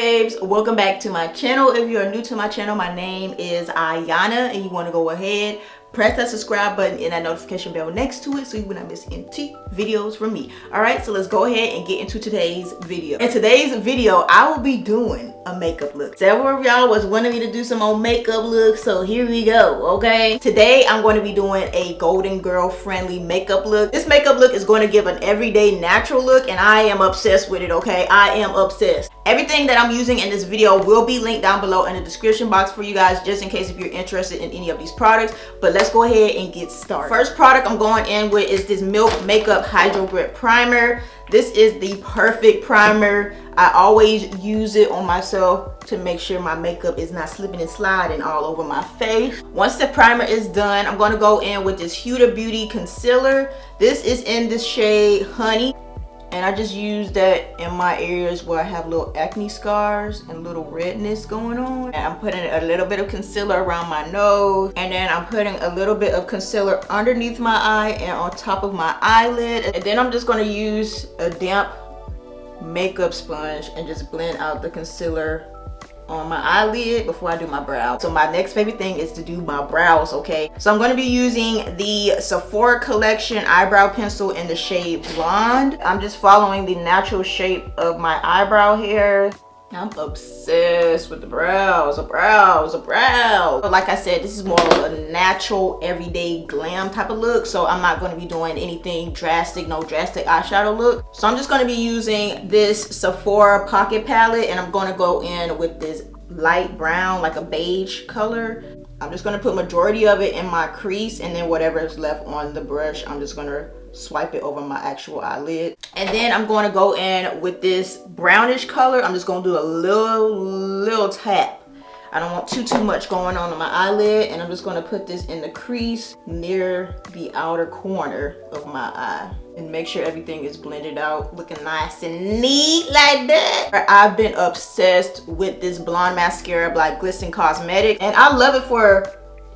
babes, welcome back to my channel. If you're new to my channel, my name is Ayana, and you want to go ahead, press that subscribe button and that notification bell next to it so you will not miss any videos from me. All right, so let's go ahead and get into today's video. In today's video, I will be doing a makeup look. Several of y'all was wanting me to do some old makeup looks, so here we go. Okay, today I'm going to be doing a golden girl friendly makeup look. This makeup look is going to give an everyday natural look, and I am obsessed with it. Okay, I am obsessed. Everything that I'm using in this video will be linked down below in the description box for you guys, just in case if you're interested in any of these products. But let's go ahead and get started. First product I'm going in with is this Milk Makeup Hydro Grip Primer. This is the perfect primer. I always use it on myself to make sure my makeup is not slipping and sliding all over my face. Once the primer is done, I'm going to go in with this Huda Beauty Concealer. This is in the shade Honey. And I just use that in my areas where I have little acne scars and little redness going on. And I'm putting a little bit of concealer around my nose. And then I'm putting a little bit of concealer underneath my eye and on top of my eyelid. And then I'm just gonna use a damp makeup sponge and just blend out the concealer on my eyelid before I do my brow. So my next favorite thing is to do my brows, okay? So I'm going to be using the Sephora collection eyebrow pencil in the shade Blonde. I'm just following the natural shape of my eyebrow hair. I'm obsessed with the brows, brows. But like I said, this is more of a natural, everyday glam type of look. So I'm not going to be doing anything drastic, no drastic eyeshadow look. So I'm just going to be using this Sephora Pocket Palette, and I'm going to go in with this light brown, like a beige color. I'm just going to put majority of it in my crease, and then whatever is left on the brush, I'm just going to swipe it over my actual eyelid. And then I'm going to go in with this brownish color. I'm just going to do a little tap. I don't want too much going on my eyelid, and I'm just going to put this in the crease near the outer corner of my eye and make sure everything is blended out, looking nice and neat like that. I've been obsessed with this blonde mascara by Glisten Cosmetics, and I love it for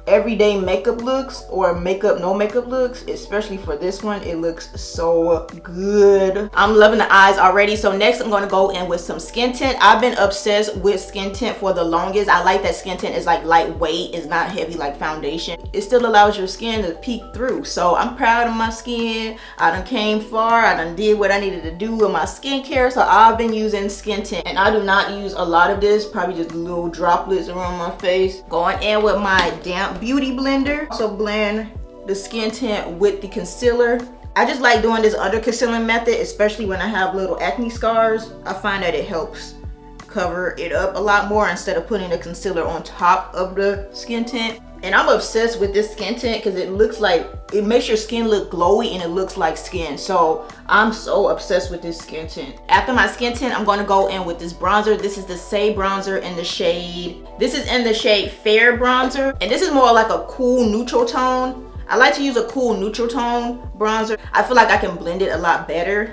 everyday makeup looks or makeup no makeup looks. Especially for this one, it looks so good. I'm loving the eyes already. So next I'm going to go in with some skin tint. I've been obsessed with skin tint for the longest. I like that skin tint is like lightweight, it's not heavy like foundation. It still allows your skin to peek through. So I'm proud of my skin. I done came far. I done did what I needed to do with my skincare. So I've been using skin tint, and I do not use a lot of this, probably just little droplets around my face. Going in with my damp beauty blender. Also blend the skin tint with the concealer. I just like doing this under concealing method, especially when I have little acne scars. I find that it helps cover it up a lot more instead of putting the concealer on top of the skin tint. And I'm obsessed with this skin tint because it looks like, it makes your skin look glowy and it looks like skin. So I'm so obsessed with this skin tint. After my skin tint, I'm going to go in with this bronzer. This is the Saie bronzer in the shade, this is in the shade Fair bronzer. And this is more like a cool neutral tone. I like to use a cool neutral tone bronzer. I feel like I can blend it a lot better.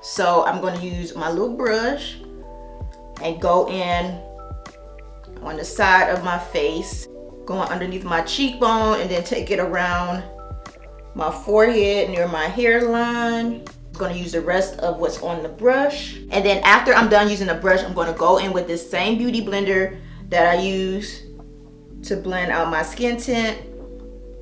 So I'm going to use my little brush and go in on the side of my face, going underneath my cheekbone, and then take it around my forehead near my hairline. I'm going to use the rest of what's on the brush. And then after I'm done using the brush, I'm going to go in with this same beauty blender that I use to blend out my skin tint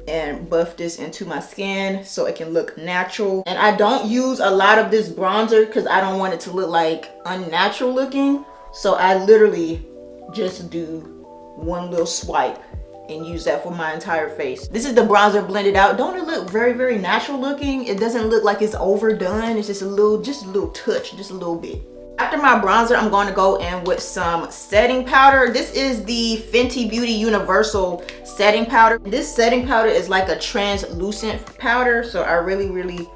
and buff this into my skin so it can look natural. And I don't use a lot of this bronzer because I don't want it to look like unnatural looking. So I literally just do one little swipe and use that for my entire face. This is the bronzer blended out. Don't it look very natural looking? It doesn't look like it's overdone. It's just a little touch, just a little bit. After my bronzer, I'm going to go in with some setting powder. This is the Fenty Beauty Universal setting powder. This setting powder is like a translucent powder, so I really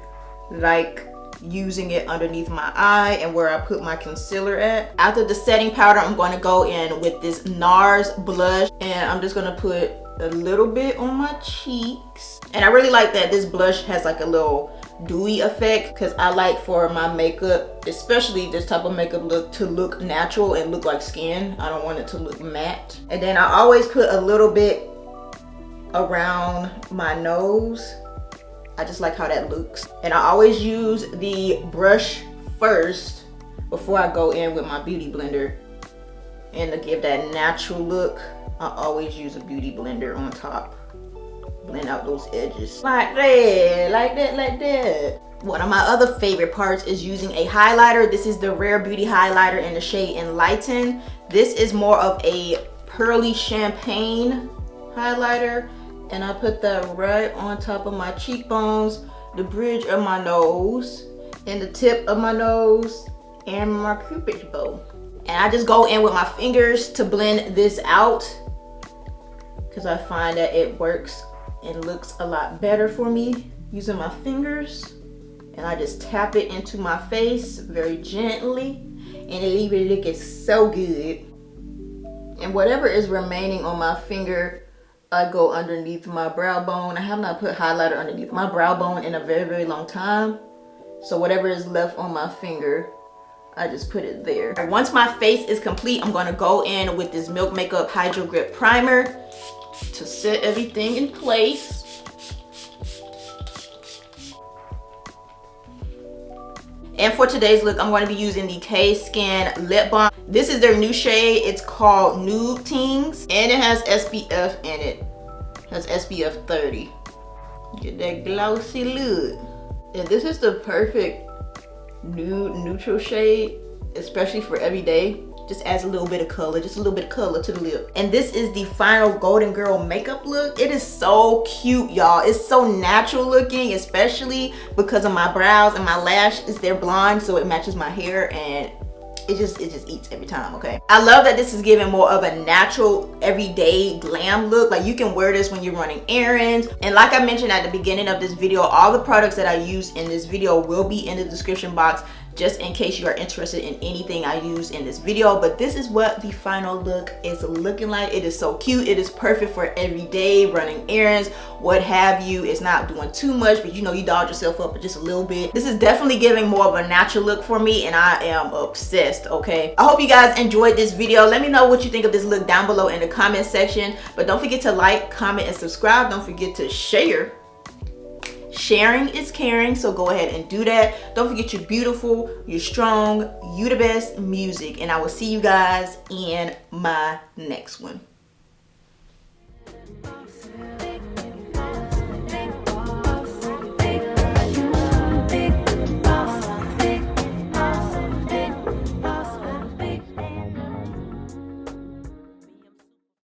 like using it underneath my eye and where I put my concealer at. After the setting powder, I'm going to go in with this NARS blush, and I'm just going to put a little bit on my cheeks. And I really like that this blush has like a little dewy effect because I like for my makeup, especially this type of makeup look, to look natural and look like skin. I don't want it to look matte. And then I always put a little bit around my nose. I just like how that looks. And I always use the brush first before I go in with my beauty blender. And to give that natural look, I always use a beauty blender on top. Blend out those edges. Like that, like that, like that. One of my other favorite parts is using a highlighter. This is the Rare Beauty highlighter in the shade Enlighten. This is more of a pearly champagne highlighter. And I put that right on top of my cheekbones, the bridge of my nose, and the tip of my nose, and my cupid's bow. And I just go in with my fingers to blend this out because I find that it works and looks a lot better for me using my fingers. And I just tap it into my face very gently, and it even looking so good. And whatever is remaining on my finger, I go underneath my brow bone. I have not put highlighter underneath my brow bone in a very, very long time. So whatever is left on my finger, I just put it there. Once my face is complete, I'm gonna go in with this Milk Makeup Hydro Grip Primer to set everything in place. And for today's look, I'm going to be using the K-Skin Lip Balm. This is their new shade. It's called Nude Tings, and it has SPF in it. It has SPF 30. Get that glossy look. And this is the perfect nude neutral shade, especially for every day. Just adds a little bit of color, just a little bit of color to the lip. And this is the final Golden Girl makeup look. It is so cute, y'all. It's so natural looking, especially because of my brows and my lashes. They're blonde, so it matches my hair, and it just eats every time, okay? I love that this is giving more of a natural, everyday glam look. Like, you can wear this when you're running errands. And like I mentioned at the beginning of this video, all the products that I use in this video will be in the description box, just in case you are interested in anything I use in this video. But this is what the final look is looking like. It is so cute. It is perfect for every day, running errands, what have you. It's not doing too much, but you know, you dolled yourself up just a little bit. This is definitely giving more of a natural look for me, and I am obsessed, okay? I hope you guys enjoyed this video. Let me know what you think of this look down below in the comment section. But don't forget to like, comment, and subscribe. Don't forget to share. Sharing is caring, so go ahead and do that. Don't forget you're beautiful, you're strong, you the best music, and I will see you guys in my next one.